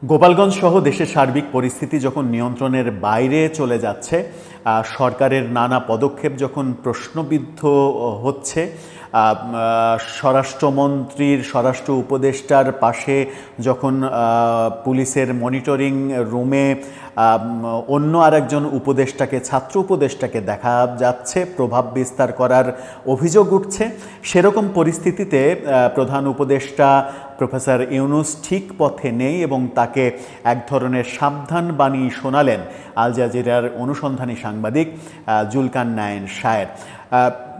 গোপালগঞ্জ সহ দেশের সার্বিক পরিস্থিতি যখন নিয়ন্ত্রণের বাইরে চলে যাচ্ছে, সরকারের নানা পদক্ষেপ যখন প্রশ্নবিদ্ধ হচ্ছে, স্বরাষ্ট্রমন্ত্রীর স্বরাষ্ট্র উপদেষ্টার পাশে যখন পুলিশের মনিটরিং রুমে অন্য আরেকজন উপদেষ্টাকে, ছাত্র উপদেষ্টাকে দেখা যাচ্ছে প্রভাব বিস্তার করার অভিযোগ উঠছে, সেরকম পরিস্থিতিতে প্রধান উপদেষ্টা প্রফেসর ইউনূস ঠিক পথে নেই এবং তাকে এক ধরনের সাবধান বাণী শোনালেন আল জাজিরার অনুসন্ধানী সাংবাদিক জুলকান নায়েন শায়ের।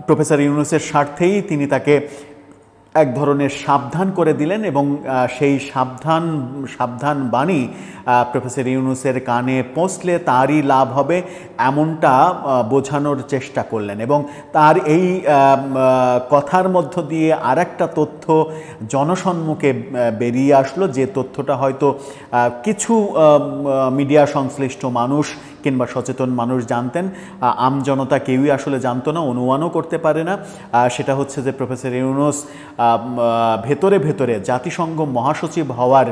প্রফেসর ইউনূসের স্বার্থেই তিনি তাকে এক ধরনের সাবধান করে দিলেন এবং সেই সাবধান বাণী প্রফেসর ইউনূসের কানে পৌঁছলে তারই লাভ হবে এমনটা বোঝানোর চেষ্টা করলেন। এবং তার এই কথার মধ্য দিয়ে আরেকটা তথ্য জনসম্মুখে বেরিয়ে আসলো, যে তথ্যটা হয়তো কিছু মিডিয়া সংশ্লিষ্ট মানুষ কিংবা সচেতন মানুষ জানতেন, আমজনতা কেউই আসলে জানতো না, অনুমানও করতে পারে না। সেটা হচ্ছে যে প্রফেসর ইউনূস ভেতরে ভেতরে জাতিসংঘ মহাসচিব হওয়ার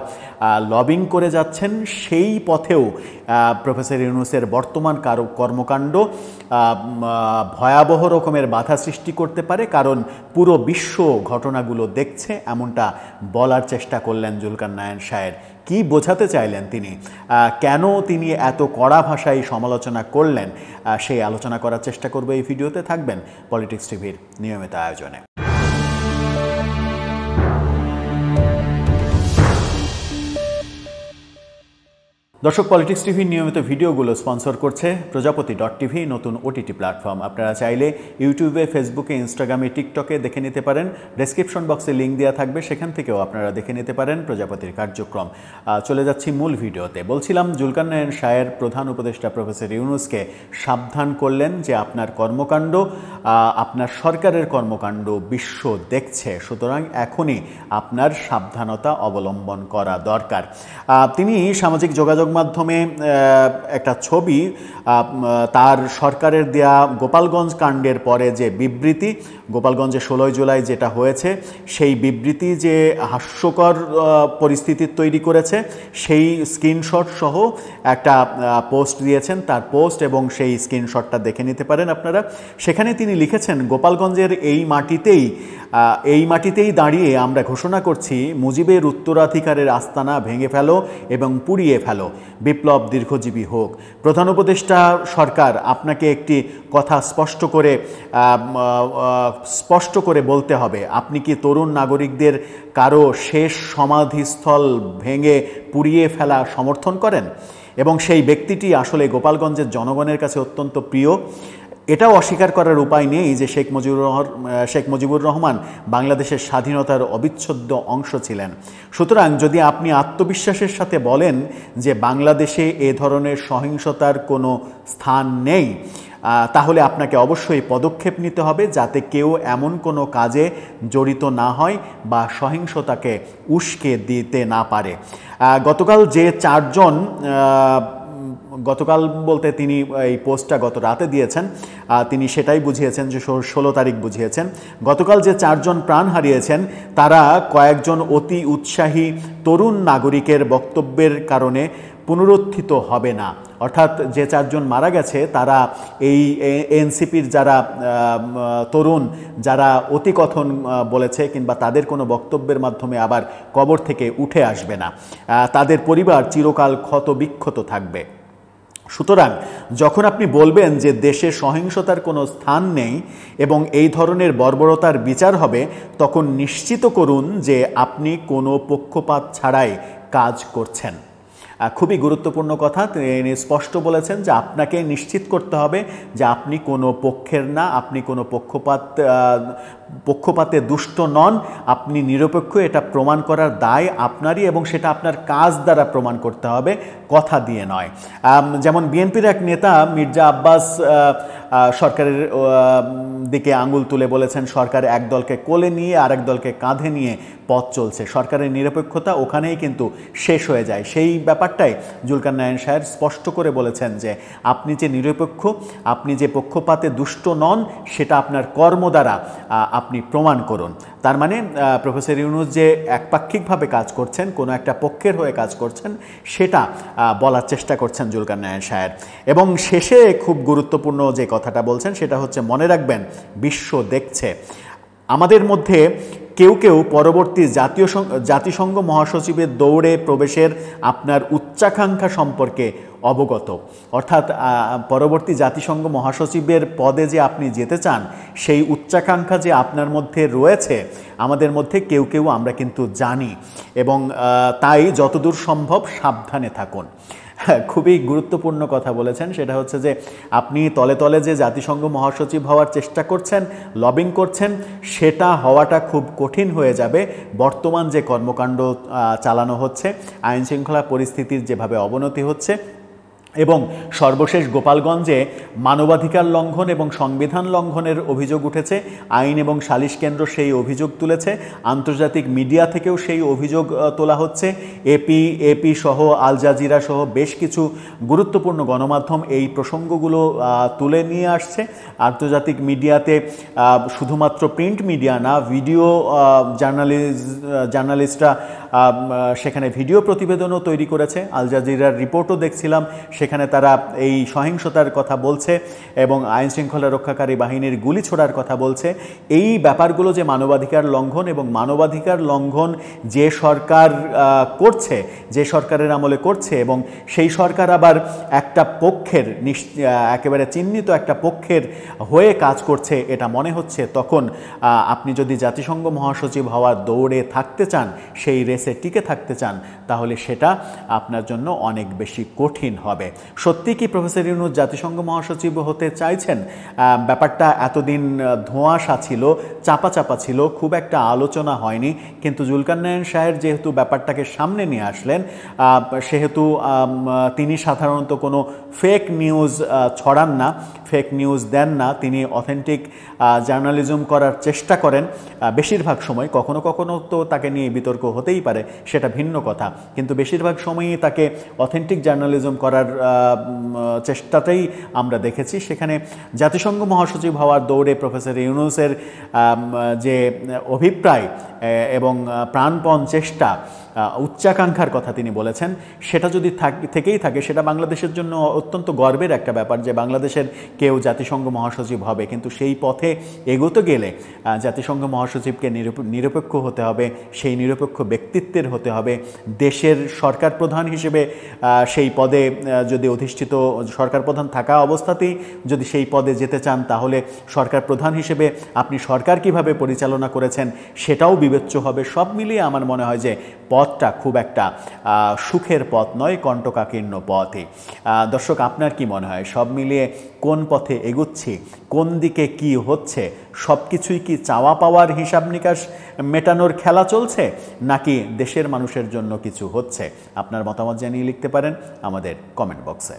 লবিং করে যাচ্ছেন। সেই পথেও প্রফেসর ইউনূসের বর্তমান কর্মকাণ্ড ভয়াবহ রকমের বাধা সৃষ্টি করতে পারে, কারণ পুরো বিশ্ব ঘটনাগুলো দেখছে, এমনটা বলার চেষ্টা করলেন জুলকান নায়েন শায়ের। কি বোঝাতে চাইলেন তিনি, কেন তিনি এত কড়া ভাষায় সমালোচনা করলেন, সেই আলোচনা করার চেষ্টা করবে এই ভিডিওতে। থাকবেন পলিটিক্স টিভির নিয়মিত আয়োজনে। দর্শক, পলিটিক্স টিভির নিয়মিত ভিডিওগুলো স্পন্সর করছে প্রজাপতি.টিভি, নতুন ওটিটি প্ল্যাটফর্ম। আপনারা চাইলে ইউটিউবে, ফেসবুকে, ইনস্টাগ্রামে, টিকটকে দেখে নিতে পারেন। ডেসক্রিপশন বক্সে লিঙ্ক দেওয়া থাকবে, সেখান থেকেও আপনারা দেখে নিতে পারেন প্রজাপতির কার্যক্রম। চলে যাচ্ছি মূল ভিডিওতে। বলছিলাম, জুলকান নায়েন শায়ের প্রধান উপদেষ্টা প্রফেসর ইউনূসকে সাবধান করলেন যে আপনার কর্মকাণ্ড, আপনার সরকারের কর্মকাণ্ড বিশ্ব দেখছে, সুতরাং এখনই আপনার সাবধানতা অবলম্বন করা দরকার। তিনি সামাজিক যোগাযোগ মাধ্যমে একটা ছবি, তার সরকারের দেয়া গোপালগঞ্জ কাণ্ডের পরে যে বিবৃতি, গোপালগঞ্জে 16 জুলাই যেটা হয়েছে, সেই বিবৃতি যে হাস্যকর পরিস্থিতি তৈরি করেছে, সেই স্ক্রিনশট সহ একটা পোস্ট দিয়েছেন। তার পোস্ট এবং সেই স্ক্রিনশটটা দেখে নিতে পারেন আপনারা। সেখানে তিনি লিখেছেন, গোপালগঞ্জের এই মাটিতেই দাঁড়িয়ে আমরা ঘোষণা করছি, মুজিবের উত্তরাধিকারের আস্তানা ভেঙে ফেলো এবং পুড়িয়ে ফেলো, বিপ্লব দীর্ঘজীবী হোক। প্রধান উপদেষ্টা সরকার, আপনাকে একটি কথা স্পষ্ট করে বলতে হবে, আপনি কি তরুণ নাগরিকদের কারো শেষ সমাধিস্থল ভেঙে পুড়িয়ে ফেলা সমর্থন করেন? এবং সেই ব্যক্তিটি আসলে গোপালগঞ্জের জনগণের কাছে অত্যন্ত প্রিয়। এটাও অস্বীকার করার উপায় নেই যে শেখ মুজিবুর রহমান বাংলাদেশের স্বাধীনতার অবিচ্ছেদ্য অংশ ছিলেন। সুতরাং যদি আপনি আত্মবিশ্বাসের সাথে বলেন যে বাংলাদেশে এ ধরনের সহিংসতার কোনো স্থান নেই, তাহলে আপনাকে অবশ্যই পদক্ষেপ নিতে হবে যাতে কেউ এমন কোনো কাজে জড়িত না হয় বা সহিংসতাকে উস্কে দিতে না পারে। গতকাল বলতে তিনি এই পোস্টটা গত রাতে দিয়েছেন, তিনি সেটাই বুঝিয়েছেন যে 16 তারিখ বুঝিয়েছেন। গতকাল যে 4 জন প্রাণ হারিয়েছেন, তারা কয়েকজন অতি উৎসাহী তরুণ নাগরিকের বক্তব্যের কারণে পুনরুত্থিত হবে না। অর্থাৎ যে 4 জন মারা গেছে, তারা এই এনসিপির যারা তরুণ, যারা অতিকথন বলেছে কিংবা তাদের কোনো বক্তব্যের মাধ্যমে আবার কবর থেকে উঠে আসবে না, তাদের পরিবার চিরকাল ক্ষতবিক্ষত থাকবে। সুতরাং যখন আপনি বলবেন যে দেশে সহিংসতার কোনো স্থান নেই এবং এই ধরনের বর্বরতার বিচার হবে, তখন নিশ্চিত করুন যে আপনি কোনো পক্ষপাত ছাড়াই কাজ করছেন। খুবই গুরুত্বপূর্ণ কথা। তিনি স্পষ্ট বলেছেন যে আপনাকে নিশ্চিত করতে হবে যে আপনি কোনো পক্ষের না, আপনি কোনো পক্ষপাতে দুষ্ট নন, আপনি নিরপেক্ষ। এটা প্রমাণ করার দায় আপনারই এবং সেটা আপনার কাজ দ্বারা প্রমাণ করতে হবে, কথা দিয়ে নয়। যেমন বিএনপির এক নেতা মির্জা আব্বাস সরকারের দিকে আঙুল তুলে বলেছেন, সরকার এক দলকে কোলে নিয়ে আরেক দলকে কাঁধে নিয়ে পথ চলছে, সরকারের নিরপেক্ষতা ওখানেই কিন্তু শেষ হয়ে যায়। সেই ব্যাপারটাই জুলকান নায়েন শায়ের স্পষ্ট করে বলেছেন যে আপনি যে নিরপেক্ষ, আপনি যে পক্ষপাতে দুষ্ট নন, সেটা আপনার কর্ম দ্বারা আপনি প্রমাণ করুন। তার মানে প্রফেসর ইউনূস যে একপাক্ষিকভাবে কাজ করছেন, কোনো একটা পক্ষের হয়ে কাজ করছেন, সেটা বলার চেষ্টা করছেন জুলকারনাইন সাহেব। এবং শেষে খুব গুরুত্বপূর্ণ যে কথাটা বলছেন সেটা হচ্ছে, মনে রাখবেন বিশ্ব দেখছে। আমাদের মধ্যে কেউ কেউ পরবর্তী জাতিসংঘ মহাসচিবের দৌড়ে প্রবেশের আপনার উচ্চাকাঙ্ক্ষা সম্পর্কে অবগত। অর্থাৎ পরবর্তী জাতিসংঘ মহাসচিবের পদে যে আপনি যেতে চান, সেই উচ্চাকাঙ্ক্ষা যে আপনার মধ্যে রয়েছে, আমাদের মধ্যে কেউ কেউ আমরা কিন্তু জানি। এবং তাই যতদূর সম্ভব সাবধানে থাকুন। খুবই গুরুত্বপূর্ণ কথা বলেছেন, সেটা হচ্ছে যে আপনি তলে তলে যে জাতিসংঘ মহাসচিব হওয়ার চেষ্টা করছেন, লবিং করছেন, সেটা হওয়াটা খুব কঠিন হয়ে যাবে বর্তমান যে কর্মকাণ্ড চালানো হচ্ছে, আইনশৃঙ্খলা পরিস্থিতির যেভাবে অবনতি হচ্ছে। এবং সর্বশেষ গোপালগঞ্জে মানবাধিকার লঙ্ঘন এবং সংবিধান লঙ্ঘনের অভিযোগ উঠেছে। আইন এবং সালিশ কেন্দ্র সেই অভিযোগ তুলেছে, আন্তর্জাতিক মিডিয়া থেকেও সেই অভিযোগ তোলা হচ্ছে। এপি সহ আল জাজিরা সহ বেশ কিছু গুরুত্বপূর্ণ গণমাধ্যম এই প্রসঙ্গগুলো তুলে নিয়ে আসছে। আন্তর্জাতিক মিডিয়াতে শুধুমাত্র প্রিন্ট মিডিয়া না, ভিডিও জার্নালিস্টরা সেখানে ভিডিও প্রতিবেদনও তৈরি করেছে। আল জাজিরার রিপোর্টও দেখছিলাম, সেখানে তারা এই সহিংসতার কথা বলছে এবং আইনশৃঙ্খলা রক্ষাকারী বাহিনীর গুলি ছোড়ার কথা বলছে। এই ব্যাপারগুলো যে মানবাধিকার লঙ্ঘন, এবং মানবাধিকার লঙ্ঘন যে সরকার করছে, যে সরকারের আমলে করছে, এবং সেই সরকার আবার একটা পক্ষের একেবারে চিহ্নিত একটা পক্ষের হয়ে কাজ করছে, এটা মনে হচ্ছে। তখন আপনি যদি জাতিসংঘ মহাসচিব হওয়ার দৌড়ে থাকতে চান, সেই রেসে টিকে থাকতে চান, তাহলে সেটা আপনার জন্য অনেক বেশি কঠিন হবে। সত্যি কি প্রফেসর ইউনূস জাতিসংঘ মহাসচিব হতে চাইছেন? ব্যাপারটা এতদিন ধোঁয়াশা ছিল, চাপা চাপা ছিল, খুব একটা আলোচনা হয়নি। কিন্তু জুলকারনাইন সাহেব যেহেতু ব্যাপারটাকে সামনে নিয়ে আসলেন, সেহেতু তিনি সাধারণত কোনো ফেক নিউজ ছড়ান না, ফেক নিউজ দেন না। তিনি অথেন্টিক জার্নালিজম করার চেষ্টা করেন বেশিরভাগ সময়। কখনো কখনো তো তাকে নিয়ে বিতর্ক হতেই পারে, সেটা ভিন্ন কথা, কিন্তু বেশিরভাগ সময়ই তাকে অথেন্টিক জার্নালিজম করার চেষ্টাটাই আমরা দেখেছি। সেখানে জাতিসংঘ মহাসচিব হওয়ার দৌড়ে প্রফেসর ইউনূসের যে অভিপ্রায় এবং প্রাণপণ চেষ্টা, উচ্চাকাঙ্ক্ষার কথা তিনি বলেছেন, সেটা যদি থেকেই থাকে, সেটা বাংলাদেশের জন্য অত্যন্ত গর্বের একটা ব্যাপার যে বাংলাদেশের কেউ জাতিসংঘ মহাসচিব হবে। কিন্তু সেই পথে এগোতে গেলে জাতিসংঘ মহাসচিবকে নিরপেক্ষ হতে হবে, সেই নিরপেক্ষ ব্যক্তিত্বের হতে হবে। দেশের সরকার প্রধান হিসেবে সেই পদে যদি অধিষ্ঠিত, সরকার প্রধান থাকা অবস্থাতেই যদি সেই পদে যেতে চান, তাহলে সরকার প্রধান হিসেবে আপনি সরকার কিভাবে পরিচালনা করেছেন সেটাও বিবেচ্য হবে। সব মিলিয়ে আমার মনে হয় যে পথটা খুব একটা সুখের পথ নয়, কণ্টকাকীর্ণ পথই। দর্শক, আপনার কি মনে হয়, সব মিলিয়ে কোন পথে এগুচ্ছি, কোন দিকে কি হচ্ছে? সব কিছুই কি চাওয়া পাওয়ার হিসাব নিকাশ মেটানোর খেলা চলছে, নাকি দেশের মানুষের জন্য কিছু হচ্ছে? আপনার মতামত জানিয়ে লিখতে পারেন আমাদের কমেন্ট বক্সে।